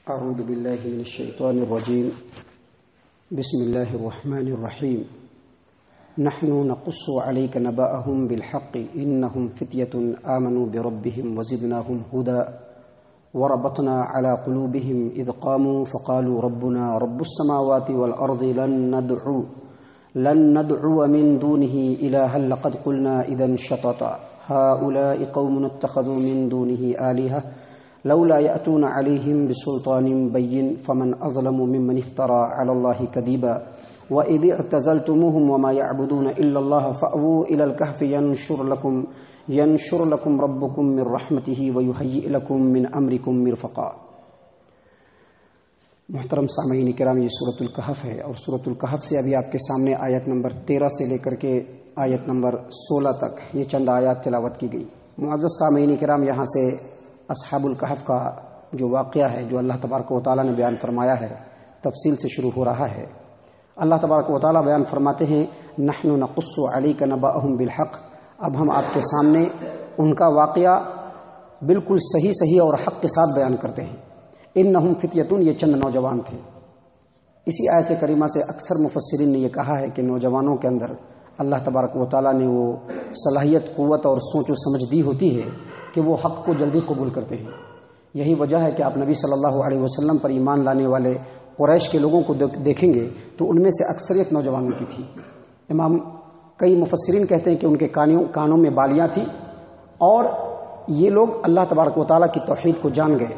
اعوذ باللہ من الشیطان الرجیم بسم اللہ الرحمن الرحیم نحن نقص علیک نبأهم بالحق انہم فتیۃ آمنوا بربهم وزدناہم ہدی وربطنا على قلوبهم اذ قاموا فقالوا ربنا رب السماوات والارض لن ندعو من دونه الها لقد قلنا اذا شططا هؤلاء قوم اتخذوا من دونه آلهة لولا يأتون عليهم بسلطان بين فمن أظلم ممن افترى على الله كذبا وإذ اعتزلتموهم وما يعبدون إلا الله فأووا إلى الكهف ينشر لكم ربكم من رحمته ويهيئ لكم من أمركم مرفقا۔ محترم سامعین کرام، یہ سورۃ الکہف ہے اور سورۃ الکہف سے ابھی آپ کے سامنے آیت نمبر 13 سے لے کر کے آیت نمبر 16 تک یہ چند آیات تلاوت کی گئی۔ معزز سامعین کرام، یہاں سے اصحاب الکہف کا جو واقعہ ہے، جو اللہ تبارک و تعالیٰ نے بیان فرمایا ہے، تفصیل سے شروع ہو رہا ہے۔ اللہ تبارک و تعالیٰ بیان فرماتے ہیں نحن نقص علیک نبأهم بالحق، اب ہم آپ کے سامنے ان کا واقعہ بالکل صحیح اور حق کے ساتھ بیان کرتے ہیں۔ انہم فتیۃ، یہ چند نوجوان تھے۔ اسی آیت کریمہ سے اکثر مفسرین نے یہ کہا ہے کہ نوجوانوں کے اندر اللہ تبارک و تعالیٰ نے وہ صلاحیت، قوت اور سوچ و سمجھ دی ہوتی ہے کہ وہ حق کو جلدی قبول کرتے ہیں۔ یہی وجہ ہے کہ آپ نبی صلی اللہ علیہ وسلم پر ایمان لانے والے قریش کے لوگوں کو دیکھیں گے تو ان میں سے اکثریت نوجوانوں کی تھی۔ کئی مفسرین کہتے ہیں کہ ان کے کانوں میں بالیاں تھیں اور یہ لوگ اللہ تبارک و تعالیٰ کی توحید کو جان گئے۔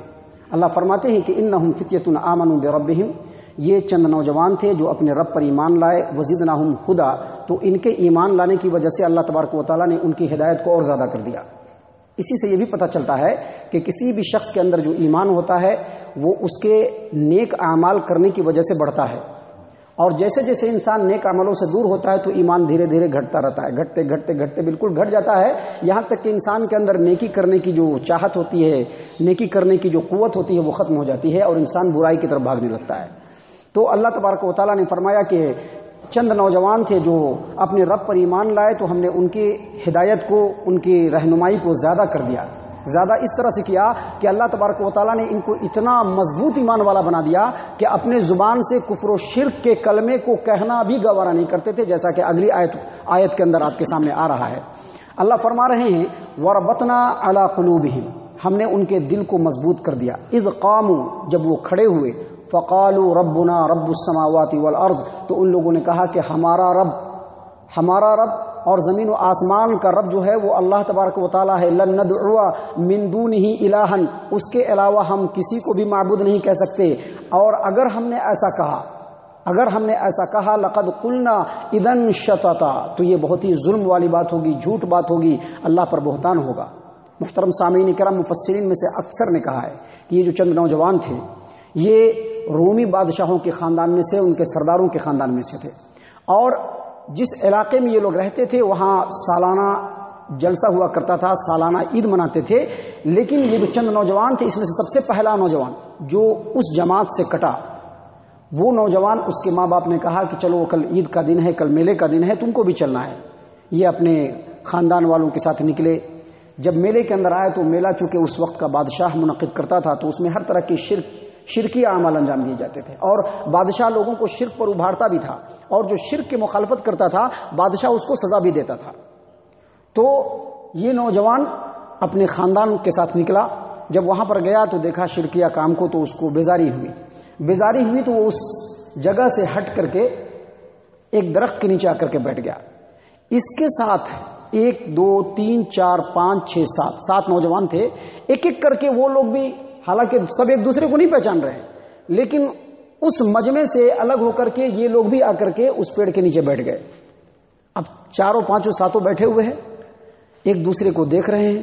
اللہ فرماتے ہیں کہ انہم فتیۃ آمنوا بربہم، یہ چند نوجوان تھے جو اپنے رب پر ایمان لائے، وزدناہم ہدی، تو ان کے ایمان لانے کی وجہ سے اللہ تبارک و تعالیٰ نے ان کی ہدایت کو اور زیادہ کر دیا۔ اسی سے یہ بھی پتہ چلتا ہے کہ کسی بھی شخص کے اندر جو ایمان ہوتا ہے وہ اس کے نیک اعمال کرنے کی وجہ سے بڑھتا ہے، اور جیسے جیسے انسان نیک عملوں سے دور ہوتا ہے تو ایمان دھیرے دھیرے گھٹتا رہتا ہے، گھٹتے بالکل گھٹ جاتا ہے، یہاں تک کہ انسان کے اندر نیکی کرنے کی جو چاہت ہوتی ہے، نیکی کرنے کی جو قوت ہوتی ہے وہ ختم ہو جاتی ہے اور انسان برائی کی طرف بھاگنے لگتا ہے۔ تو اللہ تبارک و تعالیٰ نے فرمایا کہ چند نوجوان تھے جو اپنے رب پر ایمان لائے تو ہم نے ان کی ہدایت کو، ان کی رہنمائی کو زیادہ کر دیا۔ زیادہ اس طرح سے کیا کہ اللہ تبارک و تعالیٰ نے ان کو اتنا مضبوط ایمان والا بنا دیا کہ اپنے زبان سے کفر و شرک کے کلمے کو کہنا بھی گوارا نہیں کرتے تھے، جیسا کہ اگلی آیت کے اندر آپ کے سامنے آ رہا ہے۔ اللہ فرما رہے ہیں وَرَبَطْنَا عَلَىٰ قُلُوبِهِمْ، ہم نے ان کے دل کو مضبوط کر دیا۔ اِذْ قَامُوا، جب وہ کھڑے ہوئے، فَقَالُوا رَبُّنَا رَبُّ السَّمَاوَاتِ وَالْأَرْضِ، تو ان لوگوں نے کہا کہ ہمارا رب اور زمین و آسمان کا رب جو ہے وہ اللہ تبارک و تعالیٰ ہے۔ لن ندعو من دونہ الہا، اس کے علاوہ ہم کسی کو بھی معبود نہیں کہہ سکتے، اور اگر ہم نے ایسا کہا لقد قلنا اذا شططا، تو یہ بہت ہی ظلم والی بات ہوگی، جھوٹ بات ہوگی، اللہ پر بہتان ہوگا۔ محترم سامعین کرام، مفسرین میں سے اکثر نے کہا ہے کہ یہ جو چند نوجوان تھے یہ رومی بادشاہوں کے خاندان میں سے، ان کے سرداروں کے خاندان میں سے تھے، اور جس علاقے میں یہ لوگ رہتے تھے وہاں سالانہ جلسہ ہوا کرتا تھا، سالانہ عید مناتے تھے۔ لیکن یہ جو چند نوجوان تھے، اس میں سے سب سے پہلا نوجوان جو اس جماعت سے کٹا، وہ نوجوان، اس کے ماں باپ نے کہا کہ چلو کل عید کا دن ہے، کل میلے کا دن ہے، تم کو بھی چلنا ہے۔ یہ اپنے خاندان والوں کے ساتھ نکلے۔ جب میلے کے اندر آئے تو میلہ چونکہ اس وقت کا بادشاہ منعقد کرتا تھا تو اس میں ہر طرح کی شرکی اعمال انجام دیے جاتے تھے، اور بادشاہ لوگوں کو شرک پر ابھارتا بھی تھا، اور جو شرک کی مخالفت کرتا تھا بادشاہ اس کو سزا بھی دیتا تھا۔ تو یہ نوجوان اپنے خاندان کے ساتھ نکلا، جب وہاں پر گیا تو دیکھا شرکیہ کام کو، تو اس کو بیزاری ہوئی تو وہ اس جگہ سے ہٹ کر کے ایک درخت کے نیچے آ کر کے بیٹھ گیا۔ اس کے ساتھ 1 2 3 4 5 6 7 نوجوان تھے۔ ایک ایک کر کے وہ لوگ بھی، حالانکہ سب ایک دوسرے کو نہیں پہچان رہے، لیکن اس مجمع سے الگ ہو کر کے یہ لوگ بھی آ کر کے اس پیڑ کے نیچے بیٹھ گئے۔ اب 4 5 7 بیٹھے ہوئے ہیں، ایک دوسرے کو دیکھ رہے ہیں،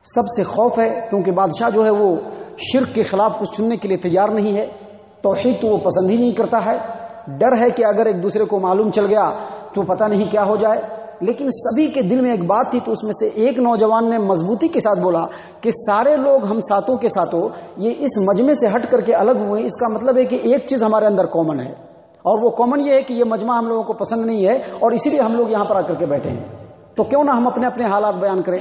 سب سے خوف ہے کیونکہ بادشاہ جو ہے وہ شرک کے خلاف کچھ سننے کے لیے تیار نہیں ہے، توحید تو وہ پسند ہی نہیں کرتا ہے، ڈر ہے کہ اگر ایک دوسرے کو معلوم چل گیا تو پتہ نہیں کیا ہو جائے۔ لیکن سبھی کے دل میں ایک بات تھی، تو اس میں سے ایک نوجوان نے مضبوطی کے ساتھ بولا کہ سارے لوگ ہم ساتوں کے ساتوں یہ اس مجمع سے ہٹ کر کے الگ ہوئے، اس کا مطلب ہے کہ ایک چیز ہمارے اندر کامن ہے، اور وہ کامن یہ ہے کہ یہ مجمع ہم لوگوں کو پسند نہیں ہے، اور اسی لیے ہم لوگ یہاں پر آ کر کے بیٹھے ہیں، تو کیوں نہ ہم اپنے اپنے حالات بیان کریں۔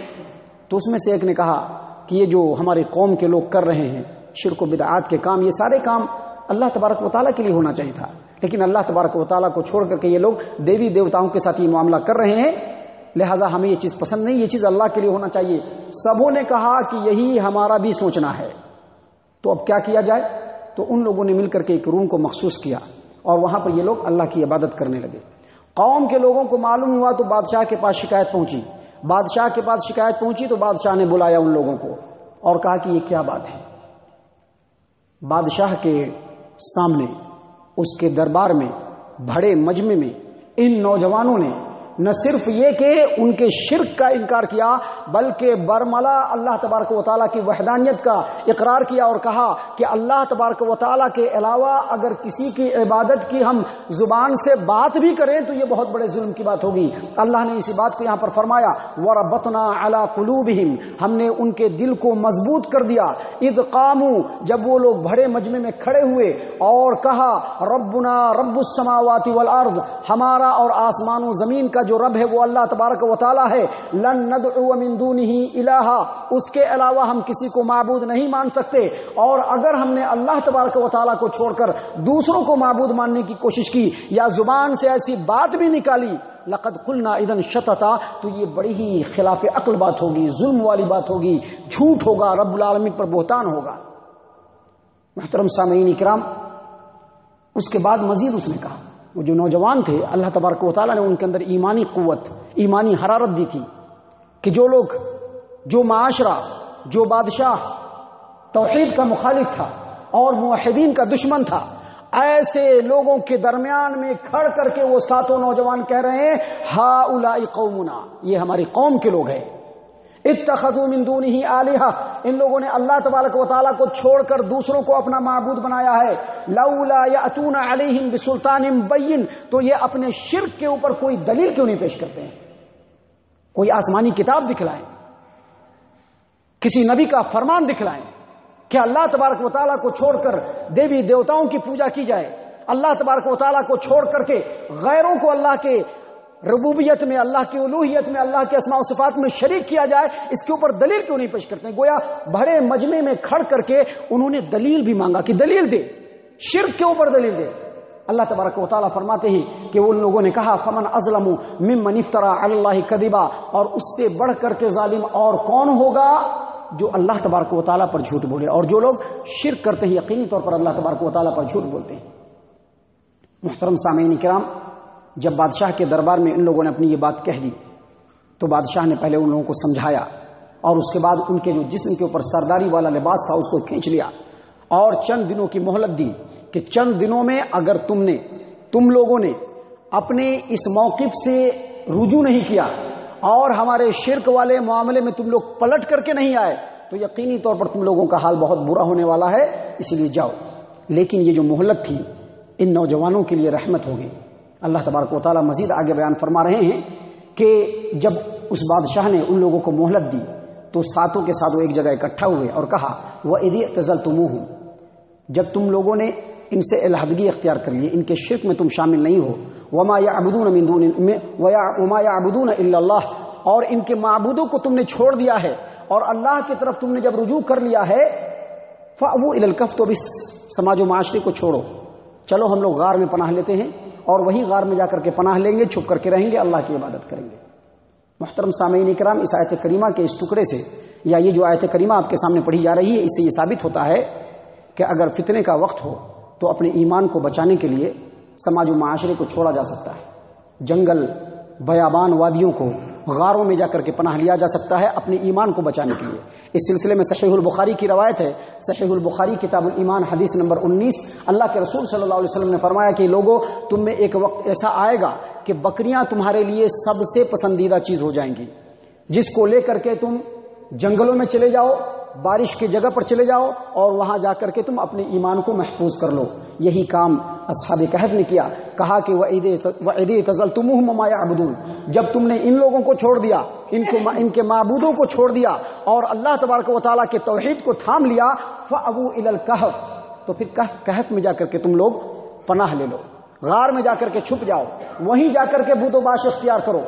تو اس میں سے ایک نے کہا کہ یہ جو ہماری قوم کے لوگ کر رہے ہیں شرک و بدعات کے کام، یہ سارے کام اللہ تبارک و تعالیٰ کے لیے ہونا چاہیے تھا، لیکن اللہ تبارک و تعالیٰ کو چھوڑ کر کے یہ لوگ دیوی دیوتاؤں کے ساتھ یہ معاملہ کر رہے ہیں، لہٰذا ہمیں یہ چیز پسند نہیں، یہ چیز اللہ کے لیے ہونا چاہیے۔ سبوں نے کہا کہ یہی ہمارا بھی سوچنا ہے، تو اب کیا کیا جائے؟ تو ان لوگوں نے مل کر کے ایک روم کو مخصوص کیا اور وہاں پر یہ لوگ اللہ کی عبادت کرنے لگے۔ قوم کے لوگوں کو معلوم ہوا تو بادشاہ کے پاس شکایت پہنچی، بادشاہ کے پاس شکایت پہنچی تو بادشاہ نے بلایا ان لوگوں کو اور کہا کہ یہ کیا بات ہے؟ بادشاہ کے سامنے، اس کے دربار میں، بڑے مجمع میں ان نوجوانوں نے نہ صرف یہ کہ ان کے شرک کا انکار کیا بلکہ برملا اللہ تبارک و تعالیٰ کی وحدانیت کا اقرار کیا اور کہا کہ اللہ تبارک و تعالیٰ کے علاوہ اگر کسی کی عبادت کی ہم زبان سے بات بھی کریں تو یہ بہت بڑے ظلم کی بات ہوگی۔ اللہ نے اسی بات کو یہاں پر فرمایا وَرَبَطْنَا عَلَىٰ قُلُوبِهِمْ، ہم نے ان کے دل کو مضبوط کر دیا، اِذْ قَامُوا، جب وہ لوگ بڑے مجمع میں کھڑے ہوئے اور کہا ربنا رب السماوات والارض، ہمارا اور آسمان و زمین کا جو رب ہے وہ اللہ تبارک و تعالی ہے، لن ندعو من دونہ الہا، اس کے علاوہ ہم کسی کو معبود نہیں مان سکتے، اور اگر ہم نے اللہ تبارک و تعالی کو چھوڑ کر دوسروں کو معبود ماننے کی کوشش کی یا زبان سے ایسی بات بھی نکالی لقد قلنا اذن شططا، تو یہ بڑی ہی خلاف عقل بات ہوگی، ظلم والی بات ہوگی، جھوٹ ہوگا، رب العالمین پر بہتان ہوگا۔ محترم سامعین کرام، اس کے بعد مزید اس نے کہا، وہ جو نوجوان تھے اللہ تبارک و تعالیٰ نے ان کے اندر ایمانی قوت، ایمانی حرارت دی تھی کہ جو لوگ، جو معاشرہ، جو بادشاہ توحید کا مخالف تھا اور موحدین کا دشمن تھا، ایسے لوگوں کے درمیان میں کھڑ کر کے وہ ساتوں نوجوان کہہ رہے ہیں ہؤلاء قومنا، یہ ہماری قوم کے لوگ ہیں، اتخذوا من دونہ آلہہ، ان لوگوں نے اللہ تبارک و تعالیٰ کو چھوڑ کر دوسروں کو اپنا معبود بنایا ہے، لولا یأتون علیہم بسلطان بین، تو یہ اپنے شرک کے اوپر کوئی دلیل کیوں نہیں پیش کرتے ہیں؟ کوئی آسمانی کتاب دکھلائیں، کسی نبی کا فرمان دکھلائیں کہ اللہ تبارک و تعالیٰ کو چھوڑ کر دیوی دیوتاؤں کی پوجا کی جائے، اللہ تبارک و تعالیٰ کو چھوڑ کر کے غیروں کو اللہ کے ربوبیت میں، اللہ کی الوہیت میں، اللہ کے اسماء و صفات میں شریک کیا جائے، اس کے اوپر دلیل کیوں نہیں پیش کرتے ہیں؟ گویا بڑے مجمع میں کھڑ کر کے انہوں نے دلیل بھی مانگا کہ دلیل دے، شرک کے اوپر دلیل دے۔ اللہ تبارک و تعالیٰ فرماتے ہیں کہ ان لوگوں نے کہا فمن اظلم ممن افترى علی اللہ کذبا، اور اس سے بڑھ کر کے ظالم اور کون ہوگا جو اللہ تبارک و تعالیٰ پر جھوٹ بولے، اور جو لوگ شرک کرتے ہیں یقینی طور پر اللہ تبارک و تعالیٰ پر جھوٹ بولتے ہیں۔ محترم سامعین کرام، جب بادشاہ کے دربار میں ان لوگوں نے اپنی یہ بات کہہ دی تو بادشاہ نے پہلے ان لوگوں کو سمجھایا اور اس کے بعد ان کے جو جسم کے اوپر سرداری والا لباس تھا اس کو کھینچ لیا اور چند دنوں کی مہلت دی کہ چند دنوں میں اگر تم لوگوں نے اپنے اس موقف سے رجوع نہیں کیا اور ہمارے شرک والے معاملے میں تم لوگ پلٹ کر کے نہیں آئے تو یقینی طور پر تم لوگوں کا حال بہت برا ہونے والا ہے، اس لیے جاؤ۔ لیکن یہ جو مہلت تھی ان نوجوانوں کے لیے رحمت ہوگی۔ اللہ تبارک و تعالیٰ مزید آگے بیان فرما رہے ہیں کہ جب اس بادشاہ نے ان لوگوں کو مہلت دی تو ساتوں کے ساتھ وہ ایک جگہ اکٹھا ہوئے اور کہا وَإِذِ اعْتَزَلْتُمُوهُمْ، جب تم لوگوں نے ان سے علیحدگی اختیار کر لی، ان کے شرک میں تم شامل نہیں ہو، وَمَا يَعْبُدُونَ مِن دُونِ وَمَا يَعْبُدُونَ إِلَّا اللَّهِ، اور ان کے معبودوں کو تم نے چھوڑ دیا ہے اور اللہ کی طرف تم نے جب رجوع کر لیا ہے فَأْوُوا إِلَى الْكَهْفِ، تو بس سماج و معاشرے کو چھوڑو، چلو ہم لوگ غار میں پناہ لیتے ہیں اور وہی غار میں جا کر کے پناہ لیں گے، چھپ کر کے رہیں گے، اللہ کی عبادت کریں گے۔ محترم سامعین کرام، اس آیت کریمہ کے اس ٹکڑے سے یا یہ جو آیت کریمہ آپ کے سامنے پڑھی جا رہی ہے اس سے یہ ثابت ہوتا ہے کہ اگر فتنے کا وقت ہو تو اپنے ایمان کو بچانے کے لیے سماج و معاشرے کو چھوڑا جا سکتا ہے، جنگل، بیابان، وادیوں کو، غاروں میں جا کر کے پناہ لیا جا سکتا ہے اپنے ایمان کو بچانے کے لیے۔ اس سلسلے میں صحیح البخاری کی روایت ہے، صحیح البخاری کتاب الایمان حدیث نمبر 19، اللہ کے رسول صلی اللہ علیہ وسلم نے فرمایا کہ لوگوں، تم میں ایک وقت ایسا آئے گا کہ بکریاں تمہارے لیے سب سے پسندیدہ چیز ہو جائیں گی، جس کو لے کر کے تم جنگلوں میں چلے جاؤ، بارش کی جگہ پر چلے جاؤ اور وہاں جا کر کے تم اپنے ایمان کو محفوظ کر لو۔ یہی کام اصحاب کہف نے کیا، کہا کہ وَإِذِ اعْتَزَلْتُمُوهُمْ وَمَا يَعْبُدُونَ، جب تم نے ان لوگوں کو چھوڑ دیا، ان کے معبودوں کو چھوڑ دیا اور اللہ تبارک و تعالیٰ کے توحید کو تھام لیا، فَأَوُوا إِلَى الْكَهْفِ، تو پھر کہف میں جا کر کے تم لوگ پناہ لے لو، غار میں جا کر کے چھپ جاؤ، وہیں جا کر کے بود و باش اختیار کرو۔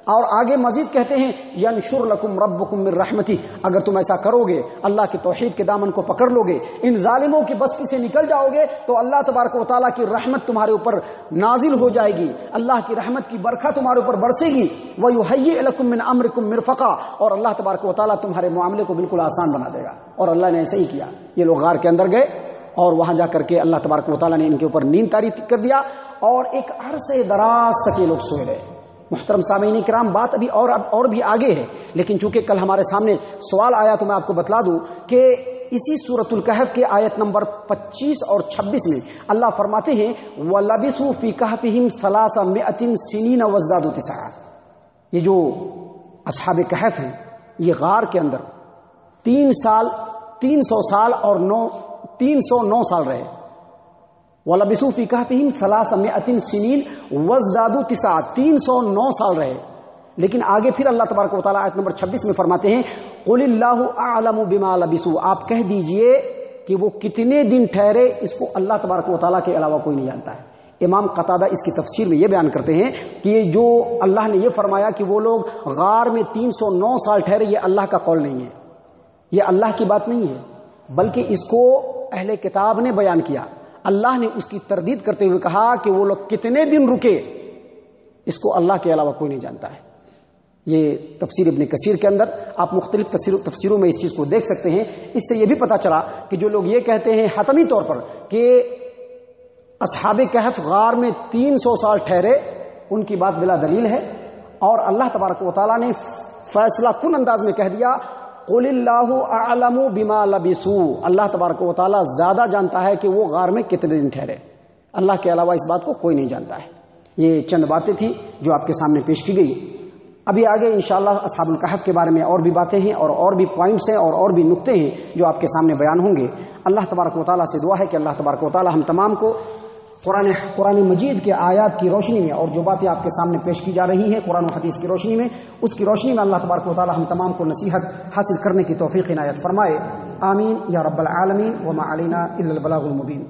اور آگے مزید کہتے ہیں ینشر لکم ربکم من رحمتی، اگر تم ایسا کرو گے، اللہ کی توحید کے دامن کو پکڑ لو گے، ان ظالموں کی بستی سے نکل جاؤ گے، تو اللہ تبارک و تعالیٰ کی رحمت تمہارے اوپر نازل ہو جائے گی، اللہ کی رحمت کی برکھا تمہارے اوپر برسے گی، وَيُهَيِّئْ لَكُم مِّنْ أَمْرِكُم مِّرْفَقًا، اور اللہ تبارک و تعالیٰ تمہارے معاملے کو بالکل آسان بنا دے گا۔ اور اللہ نے ایسے ہی کیا، یہ لوگ غار کے اندر گئے اور وہاں جا کر کے اللہ تبارک و تعالیٰ نے ان کے اوپر نیند طاری کر دیا، اور ایک عرصے دراز تک یہ لوگ سوئے رہے۔ محترم سامعین کرام، بات ابھی اور بھی آگے ہے، لیکن چونکہ کل ہمارے سامنے سوال آیا تو میں آپ کو بتلا دوں کہ اسی سورۃ الکہف کے آیت نمبر 25 اور 26 میں اللہ فرماتے ہیں وَلَبِثُوا فِي كَهْفِهِمْ 300 سِنِينَ وَازْدَادُوا تِسْعًا، یہ جو اصحاب کہف ہیں یہ غار کے اندر 300 سال اور 309 سال رہے۔ وَلَبِثُوا فِي كَهْفِهِمْ 300 سِنِينَ وَازْدَادُوا تِسْعًا، 309 سال رہے۔ لیکن آگے پھر اللہ تبارک و تعالیٰ آیت نمبر 26 میں فرماتے ہیں قُلِ اللَّهُ أَعْلَمُ بِمَا لَبِثُوا، آپ کہہ دیجئے کہ وہ کتنے دن ٹھہرے، اس کو اللہ تبارک و تعالیٰ کے علاوہ کوئی نہیں جانتا ہے۔ امام قتادہ اس کی تفسیر میں یہ بیان کرتے ہیں کہ یہ جو اللہ نے یہ فرمایا کہ وہ لوگ غار میں 309 سال ٹھہرے، یہ اللہ کا قول نہیں ہے، یہ اللہ کی بات نہیں ہے، بلکہ اس کو اہل کتاب نے بیان کیا۔ اللہ نے اس کی تردید کرتے ہوئے کہا کہ وہ لوگ کتنے دن رکے، اس کو اللہ کے علاوہ کوئی نہیں جانتا ہے۔ یہ تفسیر ابن کثیر کے اندر آپ مختلف تفسیروں میں اس چیز کو دیکھ سکتے ہیں۔ اس سے یہ بھی پتا چلا کہ جو لوگ یہ کہتے ہیں حتمی طور پر کہ اصحاب کہف غار میں 300 سال ٹھہرے، ان کی بات بلا دلیل ہے، اور اللہ تبارک و تعالیٰ نے فیصلہ کن انداز میں کہہ دیا قُلِ اللَّهُ أَعْلَمُ بِمَا لَبِثُوا، اللہ تبارک و تعالیٰ زیادہ جانتا ہے کہ وہ غار میں کتنے دن ٹھہرے، اللہ کے علاوہ اس بات کو کوئی نہیں جانتا ہے۔ یہ چند باتیں تھیں جو آپ کے سامنے پیش کی گئی۔ ابھی آگے انشاءاللہ اصحاب الکہف کے بارے میں اور بھی باتیں ہیں اور بھی پوائنٹس ہیں اور بھی نقطے ہیں جو آپ کے سامنے بیان ہوں گے۔ اللہ تبارک و تعالیٰ سے دعا ہے کہ اللہ تبارک و تعالیٰ ہم تمام کو قرآن مجید کے آیات کی روشنی میں اور جو باتیں آپ کے سامنے پیش کی جا رہی ہیں قرآن و حدیث کی روشنی میں، اس کی روشنی میں اللہ تبارک و تعالیٰ ہم تمام کو نصیحت حاصل کرنے کی توفیق عنایت فرمائے۔ آمین یا رب العالمین، وما علینا الا البلاغ المبین۔